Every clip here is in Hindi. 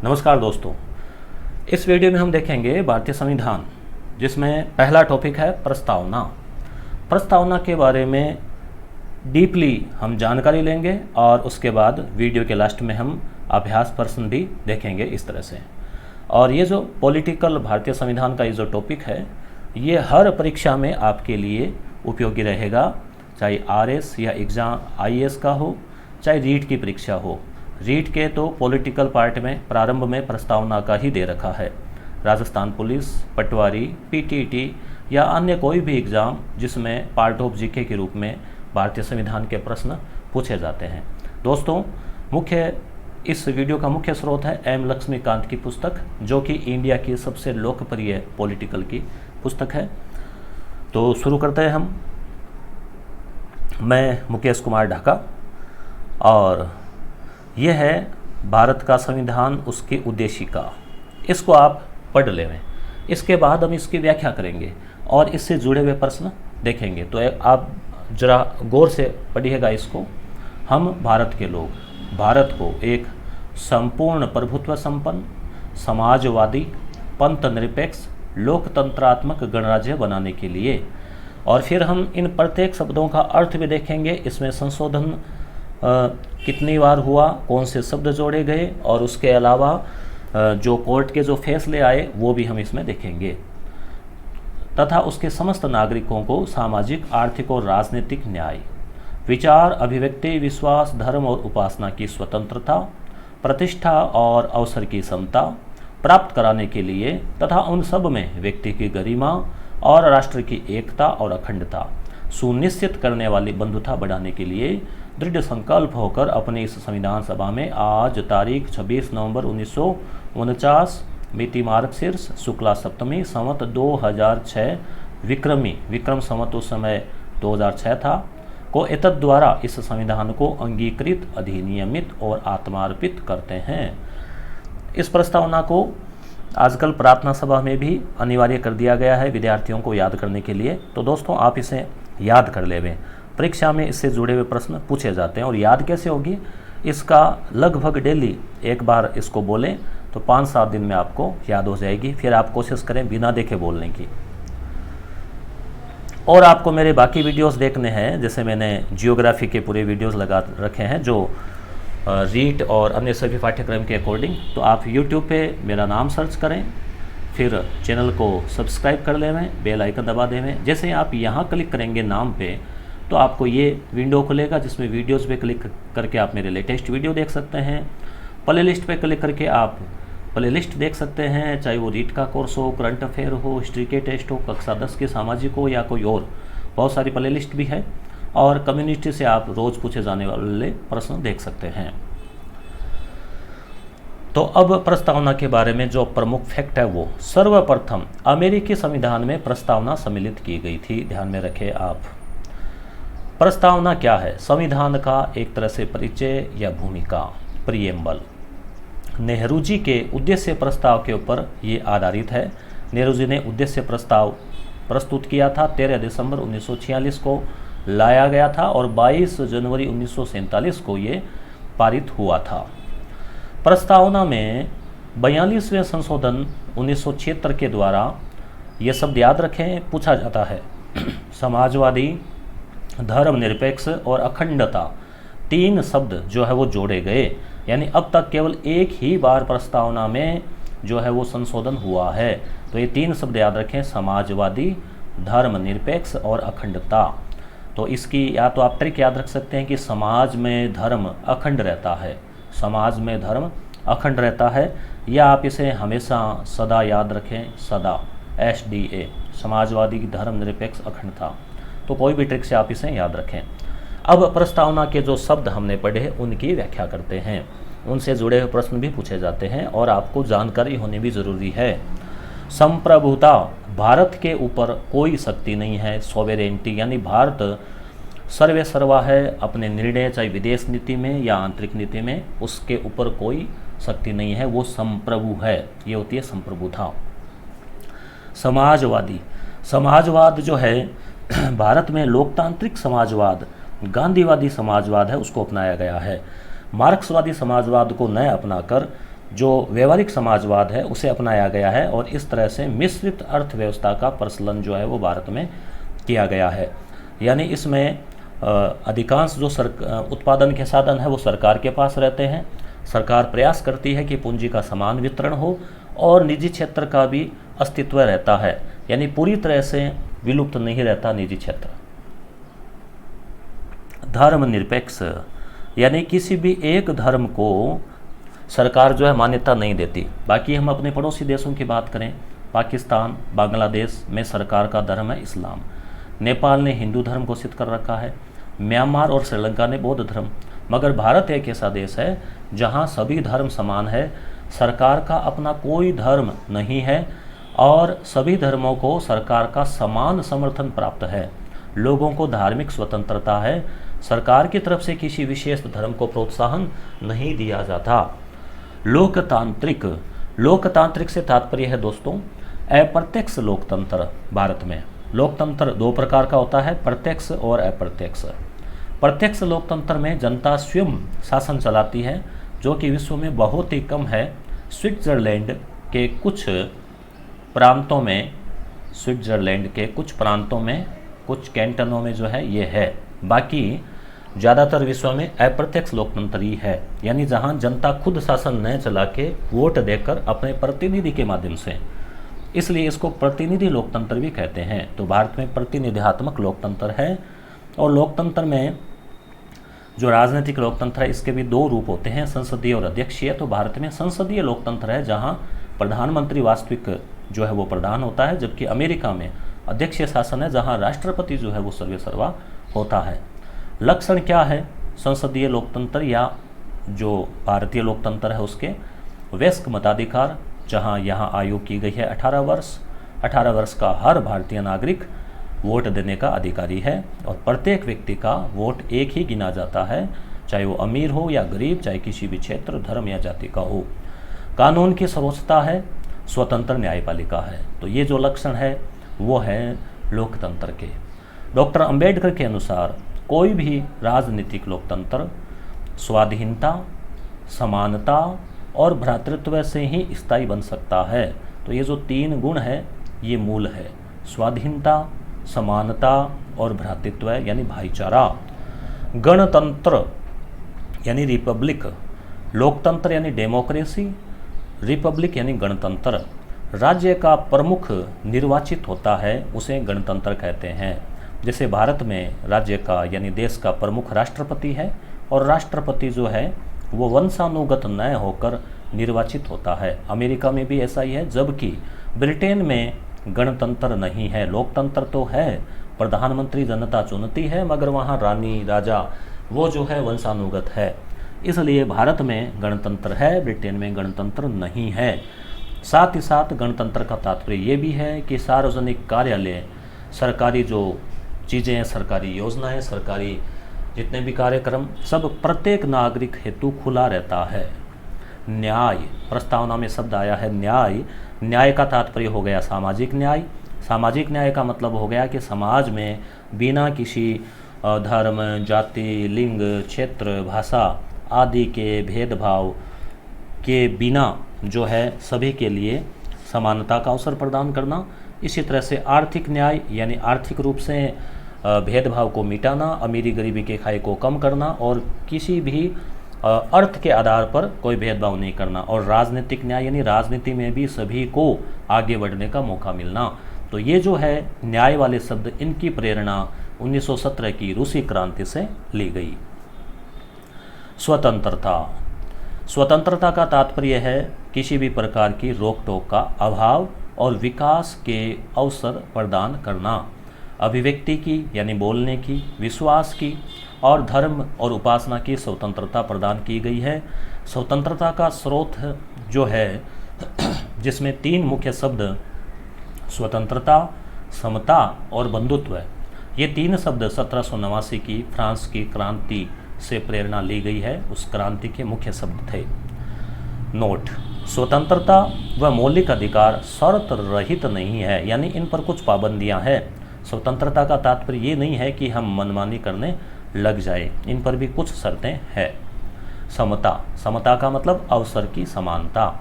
नमस्कार दोस्तों, इस वीडियो में हम देखेंगे भारतीय संविधान, जिसमें पहला टॉपिक है प्रस्तावना। प्रस्तावना के बारे में डीपली हम जानकारी लेंगे और उसके बाद वीडियो के लास्ट में हम अभ्यास प्रश्न भी देखेंगे इस तरह से। और ये जो पॉलिटिकल भारतीय संविधान का ये जो टॉपिक है, ये हर परीक्षा में आपके लिए उपयोगी रहेगा, चाहे आरएस या एग्ज़ाम आईएएस का हो, चाहे रीट की परीक्षा हो। रीट के तो पॉलिटिकल पार्ट में प्रारंभ में प्रस्तावना का ही दे रखा है। राजस्थान पुलिस, पटवारी, पीटीटी या अन्य कोई भी एग्ज़ाम जिसमें पार्ट ऑफ जीके के रूप में भारतीय संविधान के प्रश्न पूछे जाते हैं। दोस्तों, इस वीडियो का मुख्य स्रोत है एम लक्ष्मीकांत की पुस्तक, जो कि इंडिया की सबसे लोकप्रिय पॉलिटिकल की पुस्तक है। तो शुरू करते हैं हम। मैं मुकेश कुमार ढाका और यह है भारत का संविधान, उसकी उद्देशिका। इसको आप पढ़ लें। इसके बाद हम इसकी व्याख्या करेंगे और इससे जुड़े हुए प्रश्न देखेंगे। तो आप जरा गौर से पढ़िएगा इसको। हम भारत के लोग भारत को एक संपूर्ण प्रभुत्व संपन्न, समाजवादी, पंथ निरपेक्ष, लोकतंत्रात्मक गणराज्य बनाने के लिए, और फिर हम इन प्रत्येक शब्दों का अर्थ भी देखेंगे। इसमें संशोधन कितनी बार हुआ, कौन से शब्द जोड़े गए, और उसके अलावा जो कोर्ट के जो फैसले आए वो भी हम इसमें देखेंगे, तथा उसके समस्त नागरिकों को सामाजिक, आर्थिक और राजनीतिक न्याय, विचार, अभिव्यक्ति, विश्वास, धर्म और उपासना की स्वतंत्रता, प्रतिष्ठा और अवसर की समता प्राप्त कराने के लिए तथा उन सब में व्यक्ति की गरिमा और राष्ट्र की एकता और अखंडता सुनिश्चित करने वाली बंधुता बढ़ाने के लिए दृढ़ संकल्प होकर अपने इस संविधान सभा में आज तारीख 26 नवंबर 1949 मिति मार्गशीर्ष शुक्ला सप्तमी संवत 2006 विक्रम संवत उस समय 2006 था को एतद द्वारा इस संविधान को अंगीकृत, अधिनियमित और आत्मार्पित करते हैं। इस प्रस्तावना को आजकल प्रार्थना सभा में भी अनिवार्य कर दिया गया है विद्यार्थियों को याद करने के लिए। तो दोस्तों, आप इसे याद कर लेवें। परीक्षा में इससे जुड़े हुए प्रश्न पूछे जाते हैं। और याद कैसे होगी, इसका लगभग डेली एक बार इसको बोलें तो 5-7 दिन में आपको याद हो जाएगी। फिर आप कोशिश करें बिना देखे बोलने की। और आपको मेरे बाकी वीडियोस देखने हैं, जैसे मैंने जियोग्राफी के पूरे वीडियोस लगा रखे हैं जो रीट और अन्य सभी पाठ्यक्रम के अकॉर्डिंग। तो आप यूट्यूब पे मेरा नाम सर्च करें, फिर चैनल को सब्सक्राइब कर लेवें, बेल आइकन दबा देवें। जैसे आप यहाँ क्लिक करेंगे नाम पे, तो आपको ये विंडो खुलेगा जिसमें वीडियोस पे क्लिक करके आप मेरे लेटेस्ट वीडियो देख सकते हैं। प्ले लिस्ट पे क्लिक करके आप प्ले लिस्ट देख सकते हैं, चाहे वो रीट का कोर्स हो, करंट अफेयर हो, हिस्ट्री के टेस्ट हो, कक्षा 10 के सामाजिक हो या कोई और, बहुत सारी प्ले लिस्ट भी है। और कम्युनिटी से आप रोज़ पूछे जाने वाले प्रश्न देख सकते हैं। तो अब प्रस्तावना के बारे में जो प्रमुख फैक्ट है, वो सर्वप्रथम अमेरिकी संविधान में प्रस्तावना सम्मिलित की गई थी। ध्यान में रखें आप। प्रस्तावना क्या है? संविधान का एक तरह से परिचय या भूमिका, प्रीएम्बल। नेहरू जी के उद्देश्य प्रस्ताव के ऊपर ये आधारित है। नेहरू जी ने उद्देश्य प्रस्ताव प्रस्तुत किया था। 13 दिसंबर 1946 को लाया गया था और 22 जनवरी 1947 को ये पारित हुआ था। प्रस्तावना में 42वें संशोधन 1976 के द्वारा, ये शब्द याद रखें, पूछा जाता है समाजवादी, धर्मनिरपेक्ष और अखंडता, 3 शब्द जो है वो जोड़े गए। यानी अब तक केवल एक ही बार प्रस्तावना में जो है वो संशोधन हुआ है। तो ये 3 शब्द याद रखें, समाजवादी, धर्मनिरपेक्ष और अखंडता। तो इसकी या तो आप ट्रिक याद रख सकते हैं कि समाज में धर्म अखंड रहता है, समाज में धर्म अखंड रहता है, या आप इसे हमेशा सदा याद रखें, सदा, SDA, समाजवादी, धर्मनिरपेक्ष, अखंडता। तो कोई भी ट्रिक से आप इसे याद रखें। अब प्रस्तावना के जो शब्द हमने पढ़े उनकी व्याख्या करते हैं, उनसे जुड़े हुए प्रश्न भी पूछे जाते हैं और आपको जानकारी होनी भी ज़रूरी है। संप्रभुता, भारत के ऊपर कोई शक्ति नहीं है। सॉवेरेनिटी, यानी भारत सर्वे सर्वा है। अपने निर्णय चाहे विदेश नीति में या आंतरिक नीति में, उसके ऊपर कोई शक्ति नहीं है, वो संप्रभु है। ये होती है संप्रभुता। समाजवादी, समाजवाद जो है भारत में लोकतांत्रिक समाजवाद, गांधीवादी समाजवाद है, उसको अपनाया गया है। मार्क्सवादी समाजवाद को न अपनाकर जो व्यवहारिक समाजवाद है उसे अपनाया गया है और इस तरह से मिश्रित अर्थव्यवस्था का प्रचलन जो है वो भारत में किया गया है। यानी इसमें अधिकांश जो उत्पादन के साधन है वो सरकार के पास रहते हैं। सरकार प्रयास करती है कि पूंजी का समान वितरण हो और निजी क्षेत्र का भी अस्तित्व रहता है, यानी पूरी तरह से विलुप्त नहीं रहता निजी क्षेत्र। धर्मनिरपेक्ष, यानी किसी भी एक धर्म को सरकार जो है मान्यता नहीं देती। बाकी हम अपने पड़ोसी देशों की बात करें, पाकिस्तान, बांग्लादेश में सरकार का धर्म है इस्लाम। नेपाल ने हिंदू धर्म घोषित कर रखा है, म्यांमार और श्रीलंका ने बौद्ध धर्म। मगर भारत एक ऐसा देश है जहां सभी धर्म समान है, सरकार का अपना कोई धर्म नहीं है और सभी धर्मों को सरकार का समान समर्थन प्राप्त है। लोगों को धार्मिक स्वतंत्रता है, सरकार की तरफ से किसी विशेष धर्म को प्रोत्साहन नहीं दिया जाता। लोकतांत्रिक, लोकतांत्रिक से तात्पर्य है दोस्तों अप्रत्यक्ष लोकतंत्र। भारत में लोकतंत्र दो प्रकार का होता है, प्रत्यक्ष और अप्रत्यक्ष। प्रत्यक्ष लोकतंत्र में जनता स्वयं शासन चलाती है, जो कि विश्व में बहुत ही कम है। स्विट्जरलैंड के कुछ प्रांतों में, कुछ कैंटनों में जो है ये है। बाकी ज़्यादातर विश्व में अप्रत्यक्ष लोकतंत्र ही है, यानी जहां जनता खुद शासन न चला के वोट देकर अपने प्रतिनिधि के माध्यम से, इसलिए इसको प्रतिनिधि लोकतंत्र भी कहते हैं। तो भारत में प्रतिनिधित्वात्मक लोकतंत्र है। और लोकतंत्र में जो राजनीतिक लोकतंत्र है इसके भी दो रूप होते हैं, संसदीय और अध्यक्षीय। तो भारत में संसदीय लोकतंत्र है जहां प्रधानमंत्री वास्तविक जो है वो प्रधान होता है, जबकि अमेरिका में अध्यक्षीय शासन है जहां राष्ट्रपति जो है वो सर्वेसर्वा होता है। लक्षण क्या है संसदीय लोकतंत्र या जो भारतीय लोकतंत्र है उसके? वयस्क मताधिकार, जहां यहाँ आयु की गई है 18 वर्ष। 18 वर्ष का हर भारतीय नागरिक वोट देने का अधिकारी है और प्रत्येक व्यक्ति का वोट एक ही गिना जाता है, चाहे वो अमीर हो या गरीब, चाहे किसी भी क्षेत्र, धर्म या जाति का हो। कानून की सर्वोच्चता है, स्वतंत्र न्यायपालिका है। तो ये जो लक्षण है वो है लोकतंत्र के। डॉक्टर अंबेडकर के अनुसार कोई भी राजनीतिक लोकतंत्र स्वाधीनता, समानता और भ्रातृत्व से ही स्थायी बन सकता है। तो ये जो तीन गुण है ये मूल है, स्वाधीनता, समानता और भ्रातृत्व यानी भाईचारा। गणतंत्र यानी रिपब्लिक, लोकतंत्र यानी डेमोक्रेसी, रिपब्लिक यानी गणतंत्र। राज्य का प्रमुख निर्वाचित होता है उसे गणतंत्र कहते हैं। जैसे भारत में राज्य का यानी देश का प्रमुख राष्ट्रपति है और राष्ट्रपति जो है वो वंशानुगत न होकर निर्वाचित होता है। अमेरिका में भी ऐसा ही है, जबकि ब्रिटेन में गणतंत्र नहीं है। लोकतंत्र तो है, प्रधानमंत्री जनता चुनती है, मगर वहाँ रानी राजा वो जो है वंशानुगत है। इसलिए भारत में गणतंत्र है, ब्रिटेन में गणतंत्र नहीं है। साथ ही साथ गणतंत्र का तात्पर्य ये भी है कि सार्वजनिक कार्यालय, सरकारी जो चीज़ें हैं, सरकारी योजनाएं, सरकारी जितने भी कार्यक्रम, सब प्रत्येक नागरिक हेतु खुला रहता है। न्याय, प्रस्तावना में शब्द आया है न्याय। न्याय का तात्पर्य हो गया सामाजिक न्याय। सामाजिक न्याय का मतलब हो गया कि समाज में बिना किसी धर्म, जाति, लिंग, क्षेत्र, भाषा आदि के भेदभाव के बिना जो है सभी के लिए समानता का अवसर प्रदान करना। इसी तरह से आर्थिक न्याय यानी आर्थिक रूप से भेदभाव को मिटाना, अमीरी गरीबी के खाई को कम करना और किसी भी अर्थ के आधार पर कोई भेदभाव नहीं करना। और राजनीतिक न्याय यानी राजनीति में भी सभी को आगे बढ़ने का मौका मिलना। तो ये जो है न्याय वाले शब्द, इनकी प्रेरणा 1917 की रूसी क्रांति से ली गई। स्वतंत्रता, स्वतंत्रता का तात्पर्य है किसी भी प्रकार की रोक टोक का अभाव और विकास के अवसर प्रदान करना। अभिव्यक्ति की यानी बोलने की, विश्वास की और धर्म और उपासना की स्वतंत्रता प्रदान की गई है। स्वतंत्रता का स्रोत जो है जिसमें तीन मुख्य शब्द स्वतंत्रता, समता और बंधुत्व है, ये तीन शब्द 1789 की फ्रांस की क्रांति से प्रेरणा ली गई है। उस क्रांति के मुख्य शब्द थे। नोट, स्वतंत्रता व मौलिक अधिकार शर्त रहित नहीं है, यानी इन पर कुछ पाबंदियां हैं। स्वतंत्रता का तात्पर्य ये नहीं है कि हम मनमानी करने लग जाए, इन पर भी कुछ शर्तें हैं। समता, समता का मतलब अवसर की समानता,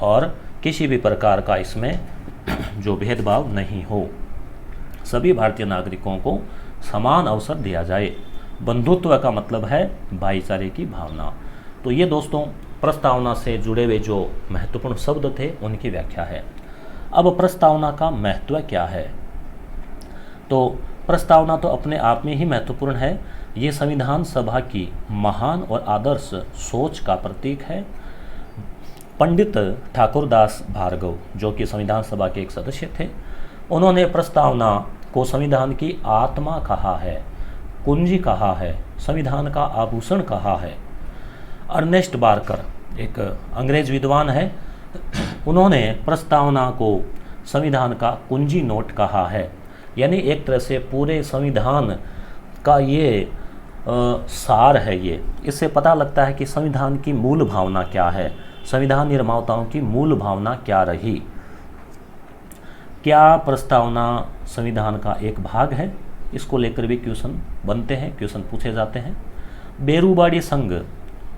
और किसी भी प्रकार का इसमें जो भेदभाव नहीं हो, सभी भारतीय नागरिकों को समान अवसर दिया जाए। बंधुत्व का मतलब है भाईचारे की भावना। तो ये दोस्तों प्रस्तावना से जुड़े हुए जो महत्वपूर्ण शब्द थे उनकी व्याख्या है। अब प्रस्तावना का महत्व क्या है? तो प्रस्तावना तो अपने आप में ही महत्वपूर्ण है। ये संविधान सभा की महान और आदर्श सोच का प्रतीक है। पंडित ठाकुरदास भार्गव, जो कि संविधान सभा के एक सदस्य थे, उन्होंने प्रस्तावना को संविधान की आत्मा कहा है, कुंजी कहा है, संविधान का आभूषण कहा है। अर्नेस्ट बार्कर एक अंग्रेज विद्वान है, उन्होंने प्रस्तावना को संविधान का कुंजी नोट कहा है। यानी एक तरह से पूरे संविधान का ये सार है। ये इससे पता लगता है कि संविधान की मूल भावना क्या है, संविधान निर्माताओं की मूल भावना क्या रही। क्या प्रस्तावना संविधान का एक भाग है? इसको लेकर भी क्वेश्चन बनते हैं, क्वेश्चन पूछे जाते हैं। बेरूबाड़ी संघ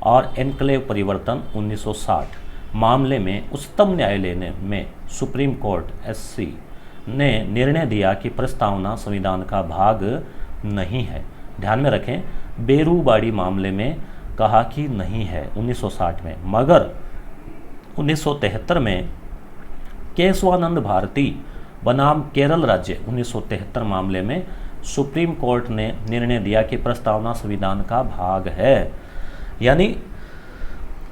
और एन्क्लेव परिवर्तन 1960 मामले में उच्चतम न्यायालय में सुप्रीम कोर्ट SC ने निर्णय दिया कि प्रस्तावना संविधान का भाग नहीं है। ध्यान में रखें, बेरूबाड़ी मामले में कहा कि नहीं है 1960 में, मगर 1973 में केशवानंद भारती बनाम केरल राज्य 1973 मामले में सुप्रीम कोर्ट ने निर्णय दिया कि प्रस्तावना संविधान का भाग है। यानी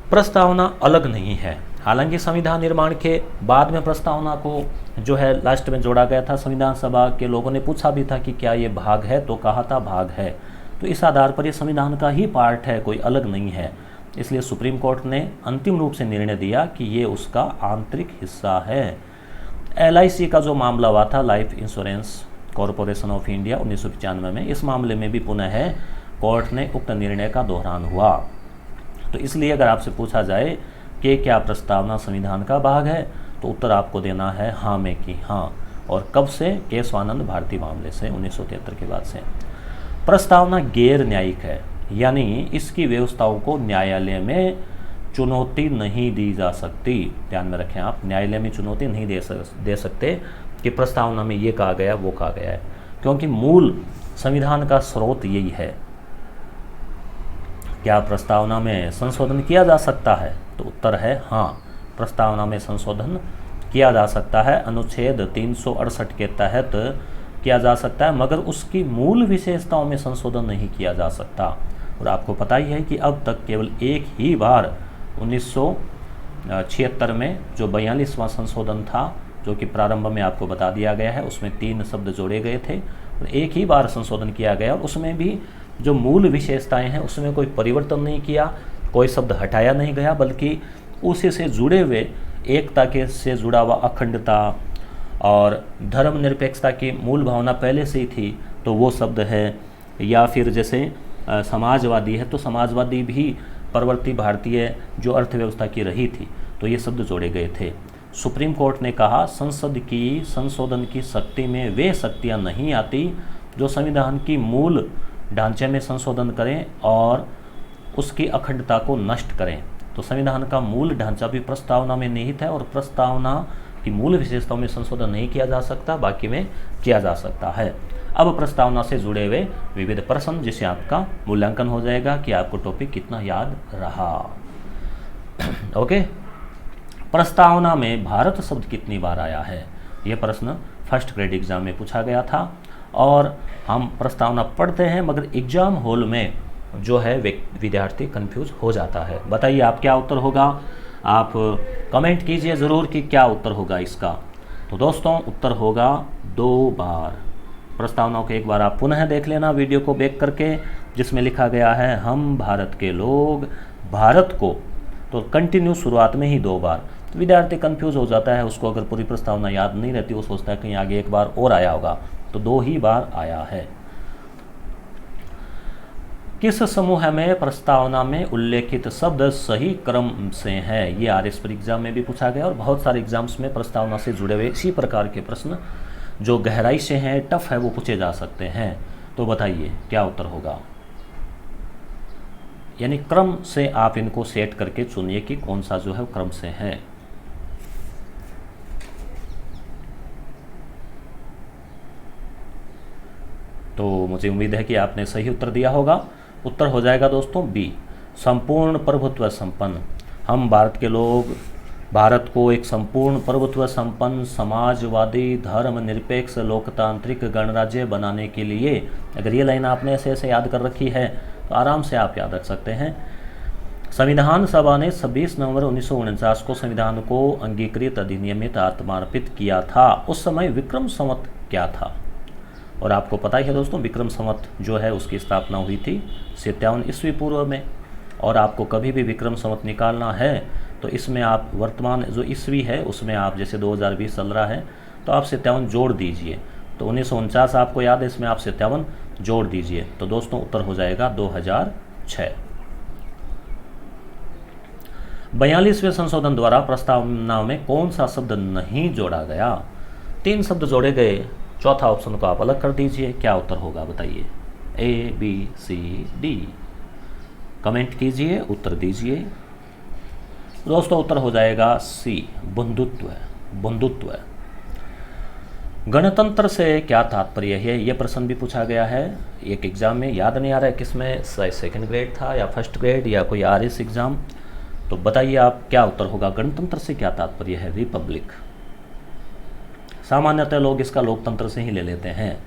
प्रस्तावना अलग नहीं है। हालांकि संविधान निर्माण के बाद में प्रस्तावना को जो है लास्ट में जोड़ा गया था। संविधान सभा के लोगों ने पूछा भी था कि क्या ये भाग है, तो कहा था भाग है। तो इस आधार पर ये संविधान का ही पार्ट है, कोई अलग नहीं है। इसलिए सुप्रीम कोर्ट ने अंतिम रूप से निर्णय दिया कि ये उसका आंतरिक हिस्सा है। LIC का जो मामला हुआ था, life insurance corporation of India 1995 में, इस मामले में भी पुनः कोर्ट ने उक्त निर्णय का दोहरान हुआ। तो इसलिए अगर आपसे पूछा जाए कि क्या प्रस्तावना संविधान का भाग है, तो उत्तर आपको देना है हाँ में कि हाँ। और कब से? केशवानंद भारती मामले से 1973 के बाद से। प्रस्तावना गैर न्यायिक है, यानी इसकी व्यवस्थाओं को न्यायालय में चुनौती नहीं दी जा सकती। ध्यान में रखें आप, न्यायालय में चुनौती नहीं दे सकते कि प्रस्तावना में ये कहा गया वो कहा गया है, क्योंकि मूल संविधान का स्रोत यही है। क्या प्रस्तावना में संशोधन किया जा सकता है? तो उत्तर है हाँ, प्रस्तावना में संशोधन किया जा सकता है। अनुच्छेद 368 के तहत किया जा सकता है, मगर उसकी मूल विशेषताओं में संशोधन नहीं किया जा सकता। और आपको पता ही है कि अब तक केवल एक ही बार 1976 में जो 42वां संशोधन था, जो कि प्रारंभ में आपको बता दिया गया है, उसमें 3 शब्द जोड़े गए थे और एक ही बार संशोधन किया गया। और उसमें भी जो मूल विशेषताएं हैं उसमें कोई परिवर्तन नहीं किया, कोई शब्द हटाया नहीं गया, बल्कि उसी से जुड़े हुए एकता के से जुड़ा हुआ अखंडता और धर्मनिरपेक्षता की मूल भावना पहले से ही थी, तो वो शब्द है। या फिर जैसे समाजवादी है, तो समाजवादी भी परवर्ती भारतीय जो अर्थव्यवस्था की रही थी, तो ये शब्द जोड़े गए थे। सुप्रीम कोर्ट ने कहा संसद की संशोधन की शक्ति में वे शक्तियाँ नहीं आती जो संविधान की मूल ढांचे में संशोधन करें और उसकी अखंडता को नष्ट करें। तो संविधान का मूल ढांचा भी प्रस्तावना में निहित है और प्रस्तावना की मूल विशेषताओं में संशोधन नहीं किया जा सकता, बाकी में किया जा सकता है। अब प्रस्तावना से जुड़े हुए विविध प्रश्न, जिससे आपका मूल्यांकन हो जाएगा कि आपको टॉपिक कितना याद रहा। ओके, प्रस्तावना में भारत शब्द कितनी बार आया है? यह प्रश्न फर्स्ट ग्रेड एग्जाम में पूछा गया था और हम प्रस्तावना पढ़ते हैं, मगर एग्जाम हॉल में जो है विद्यार्थी कंफ्यूज हो जाता है। बताइए आप क्या उत्तर होगा? आप कमेंट कीजिए ज़रूर कि क्या उत्तर होगा इसका। तो दोस्तों उत्तर होगा 2 बार। प्रस्तावनाओं को एक बार आप पुनः देख लेना वीडियो को बैक करके, जिसमें लिखा गया है हम भारत के लोग भारत को, तो कंटिन्यू शुरुआत में ही 2 बार। तो विद्यार्थी कंफ्यूज हो जाता है, उसको अगर पूरी प्रस्तावना याद नहीं रहती, वो सोचता है कहीं आगे एक बार और आया होगा, तो 2 ही बार आया है। किस समूह में प्रस्तावना में उल्लेखित शब्द सही क्रम से हैं? ये RS एग्जाम में भी पूछा गया और बहुत सारे एग्जाम्स में प्रस्तावना से जुड़े हुए इसी प्रकार के प्रश्न जो गहराई से हैं, टफ है, वो पूछे जा सकते हैं। तो बताइए क्या उत्तर होगा? यानी क्रम से आप इनको सेट करके चुनिए कि कौन सा जो है क्रम से है। तो मुझे उम्मीद है कि आपने सही उत्तर दिया होगा। उत्तर हो जाएगा दोस्तों बी, संपूर्ण प्रभुत्व संपन्न। हम भारत के लोग भारत को एक संपूर्ण प्रभुत्व संपन्न समाजवादी धर्मनिरपेक्ष लोकतांत्रिक गणराज्य बनाने के लिए, अगर ये लाइन आपने ऐसे ऐसे याद कर रखी है तो आराम से आप याद रख सकते हैं। संविधान सभा ने 26 नवंबर 1949 को संविधान को अंगीकृत अधिनियमित आत्मार्पित किया था। उस समय विक्रम संवत क्या था? और आपको पता ही है दोस्तों, विक्रम संवत जो है उसकी स्थापना हुई थी 57 ईस्वी पूर्व में। और आपको कभी भी विक्रम संवत निकालना है तो इसमें आप वर्तमान जो ईस्वी है उसमें आप, जैसे 2020 चल रहा है तो आप 57 जोड़ दीजिए। तो 1949 आपको याद है, इसमें आप 57 जोड़ दीजिए। तो दोस्तों उत्तर हो जाएगा 2006। 42वें संशोधन द्वारा प्रस्तावना में कौन सा शब्द नहीं जोड़ा गया? 3 शब्द जोड़े गए, चौथा ऑप्शन को आप अलग कर दीजिए। क्या उत्तर होगा बताइए? A, B, C, D। Comment कीजिए, उत्तर दीजिए। दोस्तों उत्तर हो जाएगा सी, बंधुत्व। बंधुत्व। गणतंत्र से क्या तात्पर्य है? यह प्रश्न भी पूछा गया है एक एग्जाम में, याद नहीं आ रहा है किसमें, सेकंड ग्रेड था या फर्स्ट ग्रेड या कोई RS एग्जाम। तो बताइए आप क्या उत्तर होगा? गणतंत्र से क्या तात्पर्य है? रिपब्लिक। सामान्यतः लोग इसका लोकतंत्र से ही ले लेते हैं।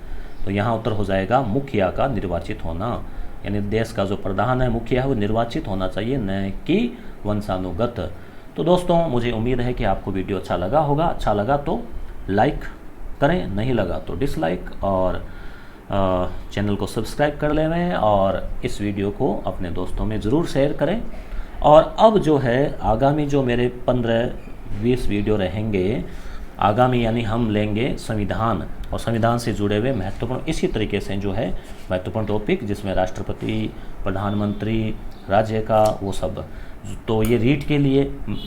तो यहाँ उत्तर हो जाएगा मुखिया का निर्वाचित होना, यानी देश का जो प्रधान है, मुखिया है, वो निर्वाचित होना चाहिए, न कि वंशानुगत। तो दोस्तों मुझे उम्मीद है कि आपको वीडियो अच्छा लगा होगा। अच्छा लगा तो लाइक करें, नहीं लगा तो डिसलाइक, और चैनल को सब्सक्राइब कर लें और इस वीडियो को अपने दोस्तों में ज़रूर शेयर करें। और अब जो है आगामी जो मेरे 15-20 वीडियो रहेंगे आगामी, यानी हम लेंगे संविधान और संविधान से जुड़े हुए महत्वपूर्ण, इसी तरीके से जो है महत्वपूर्ण टॉपिक, जिसमें राष्ट्रपति, प्रधानमंत्री, राज्य का वो सब। तो ये रीट के लिए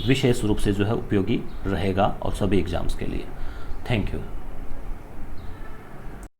विशेष रूप से जो है उपयोगी रहेगा और सभी एग्जाम्स के लिए। Thank you.